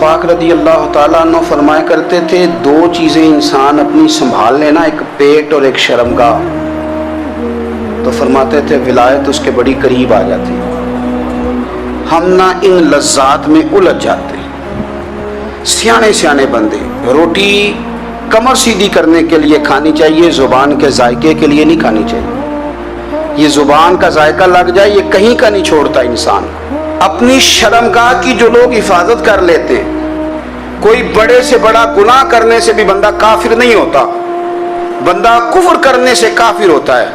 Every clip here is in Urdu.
پاک رضی اللہ تعالیٰ عنہ فرمایا کرتے تھے دو چیزیں انسان اپنی سنبھال لینا، ایک پیٹ اور ایک شرمگاہ، تو فرماتے تھے ولایت اس کے بڑی قریب آ جاتی۔ ہم نہ ان لذات میں الجھ جاتے۔ سیانے سیانے بندے روٹی کمر سیدھی کرنے کے لیے کھانی چاہیے، زبان کے ذائقے کے لیے نہیں کھانی چاہیے۔ یہ زبان کا ذائقہ لگ جائے یہ کہیں کا نہیں چھوڑتا انسان۔ اپنی شرمگاہ کی جو لوگ حفاظت کر لیتے ہیں، کوئی بڑے سے بڑا گناہ کرنے سے بھی بندہ کافر نہیں ہوتا، بندہ کفر کرنے سے کافر ہوتا ہے۔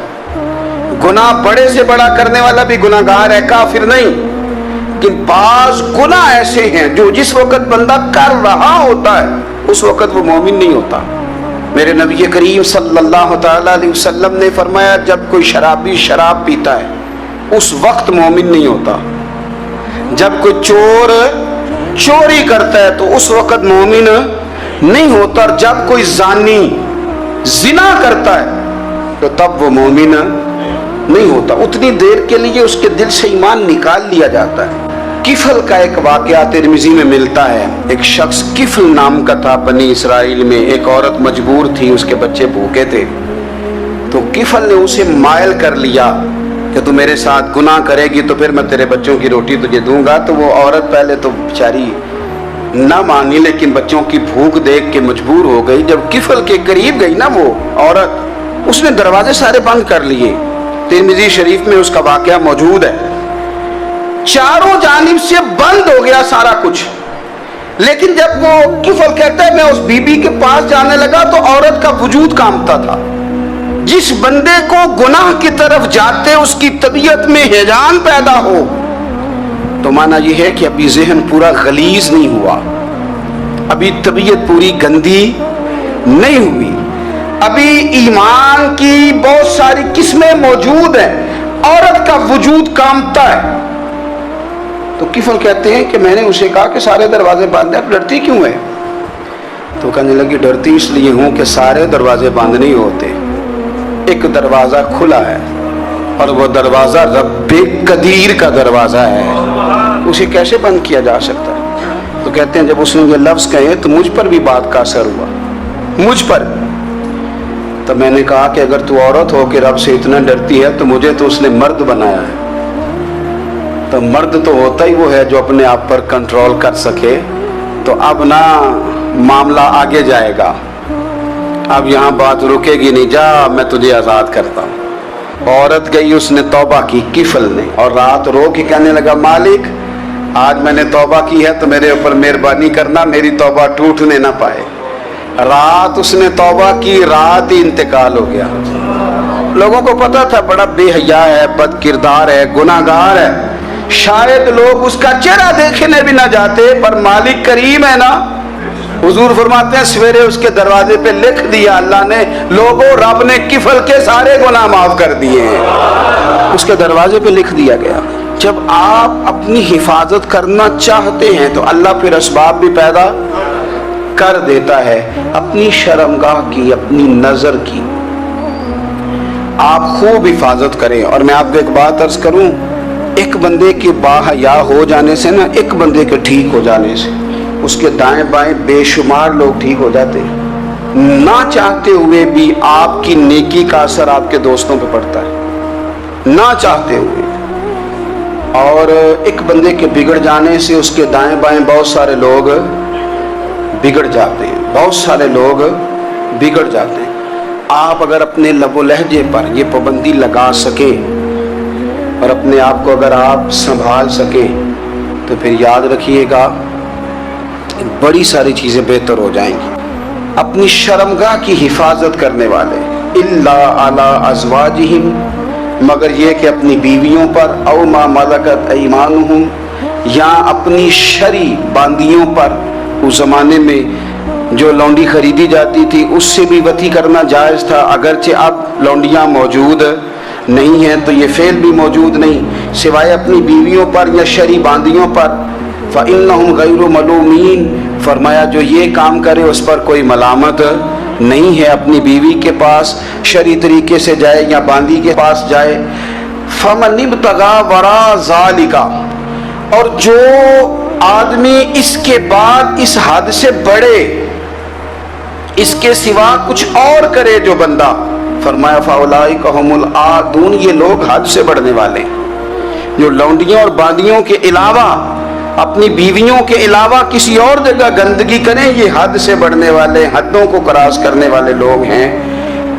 گناہ بڑے سے بڑا کرنے والا بھی گناہ گار ہے، کافر نہیں۔ لیکن بعض گناہ ایسے ہیں جو جس وقت بندہ کر رہا ہوتا ہے اس وقت وہ مومن نہیں ہوتا۔ میرے نبی کریم صلی اللہ تعالی علیہ وسلم نے فرمایا جب کوئی شرابی شراب پیتا ہے اس وقت مومن نہیں ہوتا، جب کوئی چور چوری کرتا ہے تو اس وقت مومن نہیں ہوتا، اور جب کوئی زانی زنا کرتا ہے تو تب وہ مومن نہیں ہوتا۔ اتنی دیر کے لیے اس کے دل سے ایمان نکال لیا جاتا ہے۔ کفل کا ایک واقعہ ترمذی میں ملتا ہے۔ ایک شخص کفل نام کا تھا بنی اسرائیل میں، ایک عورت مجبور تھی، اس کے بچے بھوکے تھے، تو کفل نے اسے مائل کر لیا کہ تو میرے ساتھ گناہ کرے گی تو پھر میں تیرے بچوں کی روٹی تجھے دوں گا۔ تو وہ عورت پہلے تو بیچاری نہ مانی، لیکن بچوں کی بھوک دیکھ کے مجبور ہو گئی۔ جب کفل کے قریب گئی نا وہ عورت، اس نے دروازے سارے بند کر لیے۔ ترمذی شریف میں اس کا واقعہ موجود ہے۔ چاروں جانب سے بند ہو گیا سارا کچھ، لیکن جب وہ کفل کہتا ہے میں اس بی بی کے پاس جانے لگا تو عورت کا وجود کانپتا تھا۔ جس بندے کو گناہ کی طرف جاتے اس کی طبیعت میں ہیجان پیدا ہو تو مانا یہ ہے کہ ابھی ذہن پورا غلیظ نہیں ہوا، ابھی طبیعت پوری گندی نہیں ہوئی، ابھی ایمان کی بہت ساری قسمیں موجود ہیں، عورت کا وجود کانپتا ہے۔ تو کفل کہتے ہیں کہ میں نے اسے کہا کہ سارے دروازے بند ہیں، ڈرتی کیوں ہے؟ تو کہنے لگی ڈرتی اس لیے ہوں کہ سارے دروازے بند نہیں ہوتے، ایک دروازہ کھلا ہے اور وہ دروازہ رب قدیر کا دروازہ ہے، اسے کیسے بند کیا جا سکتا ہے؟ تو کہتے ہیں جب اس نے یہ لفظ کہے تو مجھ پر بھی بات کا اثر ہوا، مجھ پر۔ تو میں نے کہا کہ اگر تو عورت ہو کہ رب سے اتنا ڈرتی ہے تو مجھے تو اس نے مرد بنایا ہے، تو مرد تو ہوتا ہی وہ ہے جو اپنے آپ پر کنٹرول کر سکے۔ تو اب نہ معاملہ آگے جائے گا، اب یہاں بات رکے گی نہیں، جا میں تجھے آزاد کرتا ہوں۔ عورت گئی، اس نے توبہ کی کفل نے، اور رات رو کے کہنے لگا مالک آج میں نے توبہ کی ہے تو میرے اوپر مہربانی کرنا، میری توبہ ٹوٹنے نہ پائے۔ رات اس نے توبہ کی، رات ہی انتقال ہو گیا۔ لوگوں کو پتا تھا بڑا بے حیا ہے، بد کردار ہے، گناہ گار ہے، شاید لوگ اس کا چہرہ دیکھنے بھی نہ جاتے، پر مالک کریم ہے نا۔ حضور فرماتے ہیں سویرے اس کے دروازے پہ لکھ دیا اللہ نے، لوگوں رب نے کفل کے سارے گناہ معاف کر دیے ہیں، اس کے دروازے پہ لکھ دیا گیا۔ جب آپ اپنی حفاظت کرنا چاہتے ہیں تو اللہ پھر اسباب بھی پیدا کر دیتا ہے۔ اپنی شرمگاہ کی، اپنی نظر کی آپ خوب حفاظت کریں۔ اور میں آپ کو ایک بات عرض کروں، ایک بندے کے باحیا ہو جانے سے نا، ایک بندے کے ٹھیک ہو جانے سے اس کے دائیں بائیں بے شمار لوگ ٹھیک ہو جاتے ہیں۔ نہ چاہتے ہوئے بھی آپ کی نیکی کا اثر آپ کے دوستوں پہ پڑتا ہے، نہ چاہتے ہوئے۔ اور ایک بندے کے بگڑ جانے سے اس کے دائیں بائیں بہت سارے لوگ بگڑ جاتے ہیں، بہت سارے لوگ بگڑ جاتے ہیں۔ آپ اگر اپنے لب و لہجے پر یہ پابندی لگا سکیں اور اپنے آپ کو اگر آپ سنبھال سکیں تو پھر یاد رکھیے گا بڑی ساری چیزیں بہتر ہو جائیں گی۔ اپنی شرمگاہ کی حفاظت کرنے والے الا علی ازواجہم، مگر یہ کہ اپنی بیویوں پر، او ما ملکت ایمانہم، یا اپنی شرعی باندیوں پر۔ اس زمانے میں جو لونڈی خریدی جاتی تھی اس سے بھی وطی کرنا جائز تھا، اگرچہ اب لونڈیاں موجود نہیں ہیں تو یہ فعل بھی موجود نہیں، سوائے اپنی بیویوں پر یا شرعی باندیوں پر۔ فَإِنَّهُمْ غَيْرُ مَلُومِينَ، فرمایا جو یہ کام کرے اس پر کوئی ملامت نہیں ہے، اپنی بیوی کے پاس شرعی طریقے سے جائے یا باندی کے پاس جائے۔ فَمَنِ ابْتَغَىٰ وَرَاءَ ذَلِكَ، اور جو آدمی اس کے بعد اس حد سے بڑھے، اس کے سوا کچھ اور کرے جو بندہ، فرمایا فاولئک ھم العادون، یہ لوگ حد سے بڑھنے والے ہیں، جو لونڈیوں اور باندیوں کے علاوہ، اپنی بیویوں کے علاوہ کسی اور جگہ گندگی کریں، یہ حد سے بڑھنے والے، حدوں کو کراس کرنے والے لوگ ہیں۔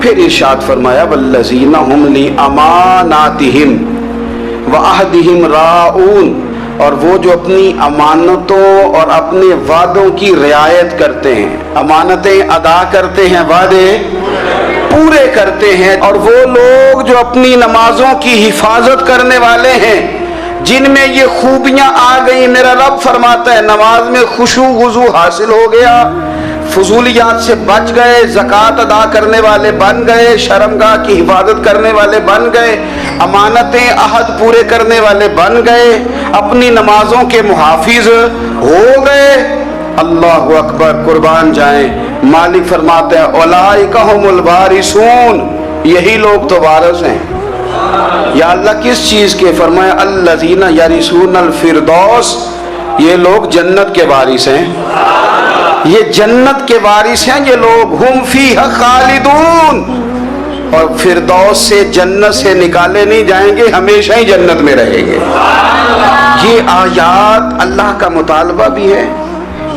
پھر ارشاد فرمایا والذین ھم لاماناتہم وعہدہم راعون، اور وہ جو اپنی امانتوں اور اپنے وعدوں کی رعایت کرتے ہیں، امانتیں ادا کرتے ہیں، وعدے پورے کرتے ہیں، اور وہ لوگ جو اپنی نمازوں کی حفاظت کرنے والے ہیں، جن میں یہ خوبیاں آ گئی۔ میرا رب فرماتا ہے نماز میں خشوع وضو حاصل ہو گیا، فضولیات سے بچ گئے، زکوٰۃ ادا کرنے والے بن گئے، شرمگاہ کی حفاظت کرنے والے بن گئے، امانتیں عہد پورے کرنے والے بن گئے، اپنی نمازوں کے محافظ ہو گئے۔ اللہ اکبر، قربان جائیں۔ مالک فرماتے ہیں اولئک ھم الوارثون، یہی لوگ تو وارث ہیں۔ یا اللہ کس چیز کے؟ فرمایا الذین یرثون الفردوس، یہ لوگ جنت کے وارث ہیں، یہ جنت کے وارث ہیں یہ لوگ، ہم فیہا خالدون، اور فردوس سے، جنت سے نکالے نہیں جائیں گے، ہمیشہ ہی جنت میں رہیں گے۔ یہ آیات اللہ کا مطالبہ بھی ہے،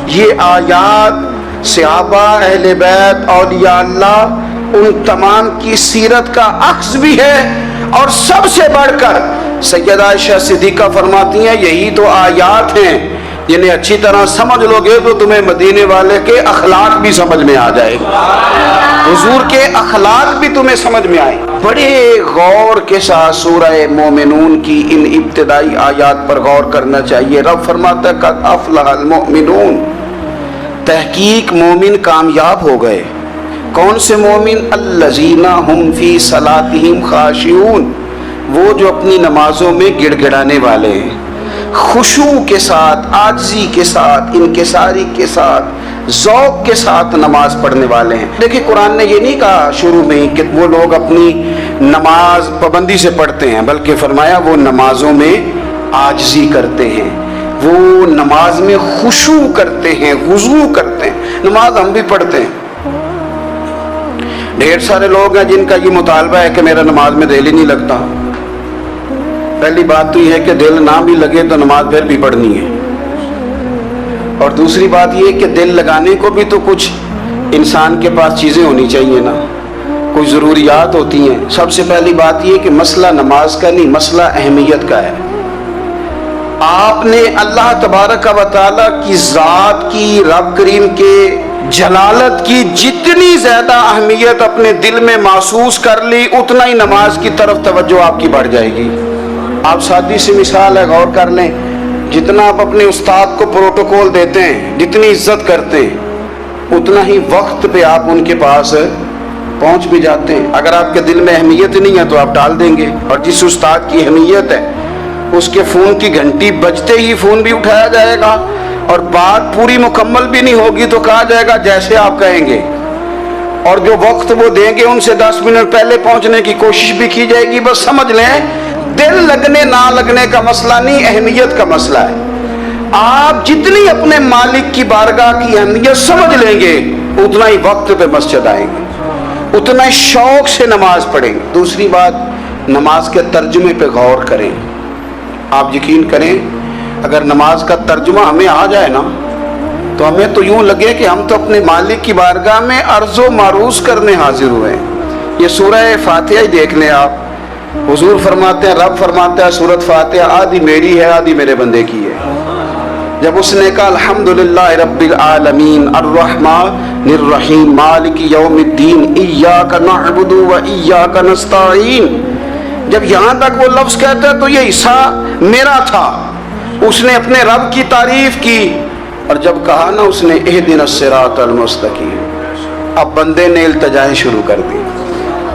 یہ آیات صحابہ، اہل بیت، اولیاء اللہ، ان تمام کی سیرت کا عکس بھی ہے، اور سب سے بڑھ کر سیدہ عائشہ صدیقہ فرماتی ہیں یہی تو آیات ہیں جنہیں اچھی طرح سمجھ لو گے تو تمہیں مدینے والے کے اخلاق بھی سمجھ میں آ جائے گا، حضور کے اخلاق بھی تمہیں سمجھ میں آئے۔ بڑے غور کے ساتھ سورہ مومنون کی ان ابتدائی آیات پر غور کرنا چاہیے۔ رب فرماتا ہے قد افلح المؤمنون، تحقیق مومن کامیاب ہو گئے۔ کون سے مومن؟ الذین ہم فی صلاتہم خاشعون، وہ جو اپنی نمازوں میں گڑ گڑانے والے ہیں، خشوع کے ساتھ، عاجزی کے ساتھ، انکساری کے ساتھ، ذوق کے ساتھ نماز پڑھنے والے ہیں۔ دیکھیں قرآن نے یہ نہیں کہا شروع میں کہ وہ لوگ اپنی نماز پابندی سے پڑھتے ہیں، بلکہ فرمایا وہ نمازوں میں عاجزی کرتے ہیں، وہ نماز میں خشوع کرتے ہیں، خضوع کرتے ہیں۔ نماز ہم بھی پڑھتے ہیں، ڈھیر سارے لوگ ہیں جن کا یہ مطالبہ ہے کہ میرا نماز میں دل ہی نہیں لگتا۔ پہلی بات تو یہ ہے کہ دل نہ بھی لگے تو نماز پھر بھی پڑھنی ہے، اور دوسری بات یہ کہ دل لگانے کو بھی تو کچھ انسان کے پاس چیزیں ہونی چاہیے نا، کوئی ضروریات ہوتی ہیں۔ سب سے پہلی بات یہ کہ مسئلہ نماز کا نہیں، مسئلہ اہمیت کا ہے۔ آپ نے اللہ تبارک و تعالیٰ کی ذات کی، رب کریم کے جلالت کی جتنی زیادہ اہمیت اپنے دل میں محسوس کر لی، اتنا ہی نماز کی طرف توجہ آپ کی بڑھ جائے گی۔ آپ سادی سی مثال ہے، غور کر لیں، جتنا آپ اپنے استاد کو پروٹوکول دیتے ہیں، جتنی عزت کرتے ہیں، اتنا ہی وقت پہ آپ ان کے پاس پہنچ بھی جاتے ہیں۔ اگر آپ کے دل میں اہمیت نہیں ہے تو آپ ٹال دیں گے، اور جس استاد کی اہمیت ہے اس کے فون کی گھنٹی بجتے ہی فون بھی اٹھایا جائے گا، اور بات پوری مکمل بھی نہیں ہوگی تو کہا جائے گا جیسے آپ کہیں گے، اور جو وقت وہ دیں گے ان سے 10 منٹ پہلے پہنچنے کی کوشش بھی کی جائے گی۔ بس سمجھ لیں دل لگنے نہ لگنے کا مسئلہ نہیں، اہمیت کا مسئلہ ہے۔ آپ جتنی اپنے مالک کی بارگاہ کی اہمیت سمجھ لیں گے، اتنا ہی وقت پہ مسجد آئیں گے، اتنا ہی شوق سے نماز پڑھیں گے۔ دوسری بات، نماز کے ترجمے پہ غور کریں۔ آپ یقین کریں اگر نماز کا ترجمہ ہمیں آ جائے نا تو ہمیں تو یوں لگے کہ ہم تو اپنے مالک کی بارگاہ میں عرض و معروض کرنے حاضر ہوئے ہیں۔ یہ سورہ فاتحہ ہی دیکھ لیں آپ، حضور فرماتے ہیں، رب فرماتا ہے سورۃ فاتحہ آدھی میری ہے آدھی میرے بندے کی ہے۔ جب اس نے کہا الحمدللہ رب العالمین الرحمن الرحیم مالک یوم الدین ایاک نعبد و ایاک نستعین، جب یہاں تک وہ لفظ کہتا ہے تو یہ حصہ میرا تھا۔ اس نے اپنے رب کی تعریف کی، اور جب کہا نا اس نے اہدنا الصراط المستقیم، اب بندے نے التجائیں شروع کر دی۔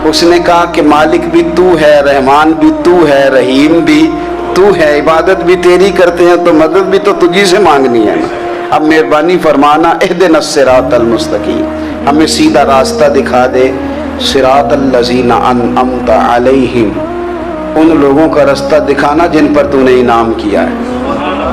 اس نے کہا کہ مالک بھی تو ہے، رحمان بھی تو ہے، رحیم بھی تو ہے، عبادت بھی تیری کرتے ہیں تو مدد بھی تو تجھی سے مانگنی ہے۔ اب مہربانی فرمانا اہدنا الصراط المستقیم، ہمیں سیدھا راستہ دکھا دے، صراط الذین انعمت علیہم، ان لوگوں کا راستہ دکھانا جن پر تو نے انعام کیا ہے۔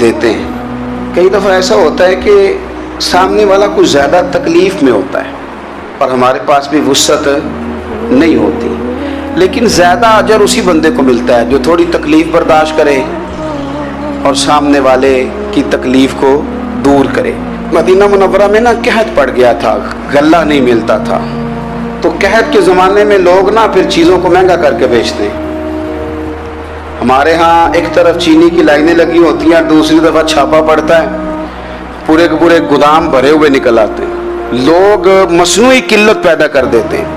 دیتے ہیں. کئی دفعہ ایسا ہوتا ہے کہ سامنے والا کچھ زیادہ تکلیف میں ہوتا ہے اور ہمارے پاس بھی وسعت نہیں ہوتی، لیکن زیادہ اجر اسی بندے کو ملتا ہے جو تھوڑی تکلیف برداشت کرے اور سامنے والے کی تکلیف کو دور کرے. مدینہ منورہ میں نا قحط پڑ گیا تھا، غلہ نہیں ملتا تھا، تو قحط کے زمانے میں لوگ نا پھر چیزوں کو مہنگا کر کے بیچتے ہیں. ہمارے ہاں ایک طرف چینی کی لائنیں لگی ہوتی ہیں، دوسری دفعہ چھاپا پڑتا ہے، پورے کے پورے گودام بھرے ہوئے نکل آتے ہیں. لوگ مصنوعی قلت پیدا کر دیتے ہیں.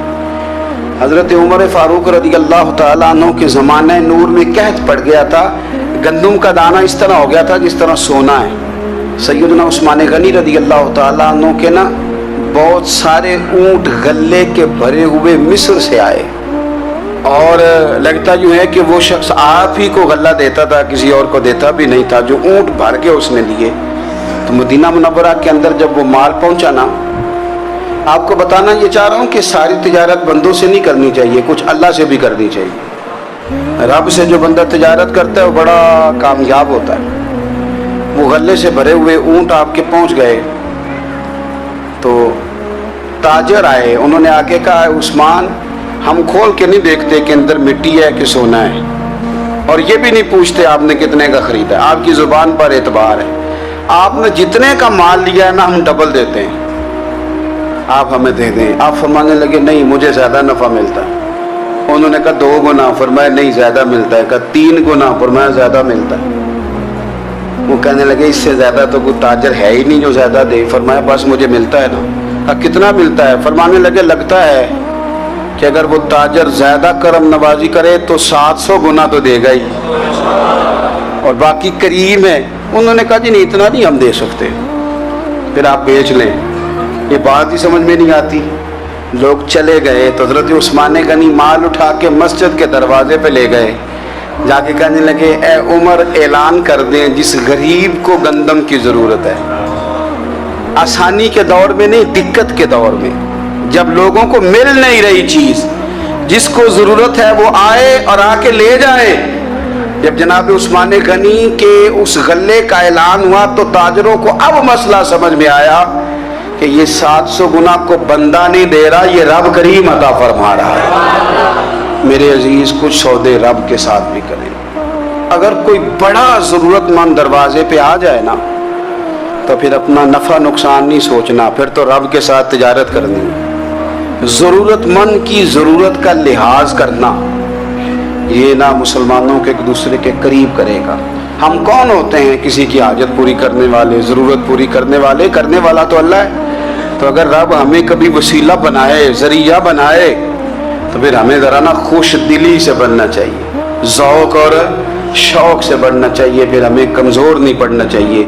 حضرت عمر فاروق رضی اللہ تعالیٰ عنہ کے زمانہ نور میں قحط پڑ گیا تھا. گندم کا دانہ اس طرح ہو گیا تھا جس طرح سونا ہے. سیدنا عثمان غنی رضی اللہ تعالیٰ عنہ کے نا بہت سارے اونٹ غلے کے بھرے ہوئے مصر سے آئے، اور لگتا یوں ہے کہ وہ شخص آپ ہی کو غلہ دیتا تھا، کسی اور کو دیتا بھی نہیں تھا. جو اونٹ بھر کے اس نے لیے. تو مدینہ منورہ کے اندر جب وہ مال پہنچا نا، آپ کو بتانا یہ چاہ رہا ہوں کہ ساری تجارت بندوں سے نہیں کرنی چاہیے، کچھ اللہ سے بھی کرنی چاہیے. رب سے جو بندہ تجارت کرتا ہے وہ بڑا کامیاب ہوتا ہے. وہ غلے سے بھرے ہوئے اونٹ آپ کے پہنچ گئے تو تاجر آئے. انہوں نے آگے کہا عثمان ہم کھول کے نہیں دیکھتے کہ اندر مٹی ہے کہ سونا ہے، اور یہ بھی نہیں پوچھتے آپ نے کتنے کا خریدا ہے. آپ کی زبان پر اعتبار ہے. آپ نے جتنے کا مال لیا ہے نا ہم ڈبل دیتے ہیں، آپ ہمیں دے دیں. آپ فرمانے لگے نہیں مجھے زیادہ نفع ملتا ہے. انہوں نے کہا 2 گنا، فرمایا نہیں زیادہ ملتا ہے. کہا 3 گنا، فرمایا زیادہ ملتا ہے. وہ کہنے لگے اس سے زیادہ تو کوئی تاجر ہے ہی نہیں جو زیادہ دے. فرمایا بس مجھے ملتا ہے نا. کہا کتنا ملتا ہے؟ فرمانے لگے لگتا ہے کہ اگر وہ تاجر زیادہ کرم نوازی کرے تو 700 گنا تو دے گا ہی، اور باقی کریم ہے. انہوں نے کہا جی نہیں اتنا نہیں ہم دے سکتے، پھر آپ بیچ لیں. یہ بات ہی سمجھ میں نہیں آتی. لوگ چلے گئے تو حضرت عثمان غنی مال اٹھا کے مسجد کے دروازے پہ لے گئے. جا کے کہنے لگے اے عمر اعلان کر دیں جس غریب کو گندم کی ضرورت ہے، آسانی کے دور میں نہیں دقت کے دور میں جب لوگوں کو مل نہیں رہی چیز، جس کو ضرورت ہے وہ آئے اور آ کے لے جائے. جب جناب عثمان غنی کے اس غلے کا اعلان ہوا تو تاجروں کو اب مسئلہ سمجھ میں آیا کہ یہ 700 گنا کو بندہ نہیں دے رہا، یہ رب کریم عطا فرما رہا ہے. میرے عزیز کچھ سودے رب کے ساتھ بھی کریں. اگر کوئی بڑا ضرورت مند دروازے پہ آ جائے نا تو پھر اپنا نفع نقصان نہیں سوچنا، پھر تو رب کے ساتھ تجارت کرنی. ضرورت مند کی ضرورت کا لحاظ کرنا یہ نہ مسلمانوں کے ایک دوسرے کے قریب کرے گا. ہم کون ہوتے ہیں کسی کی حاجت پوری کرنے والے، ضرورت پوری کرنے والے؟ کرنے والا تو اللہ ہے. تو اگر رب ہمیں کبھی وسیلہ بنائے، ذریعہ بنائے، تو پھر ہمیں ذرا نا خوش دلی سے بننا چاہیے، ذوق اور شوق سے بڑھنا چاہیے. پھر ہمیں کمزور نہیں پڑنا چاہیے.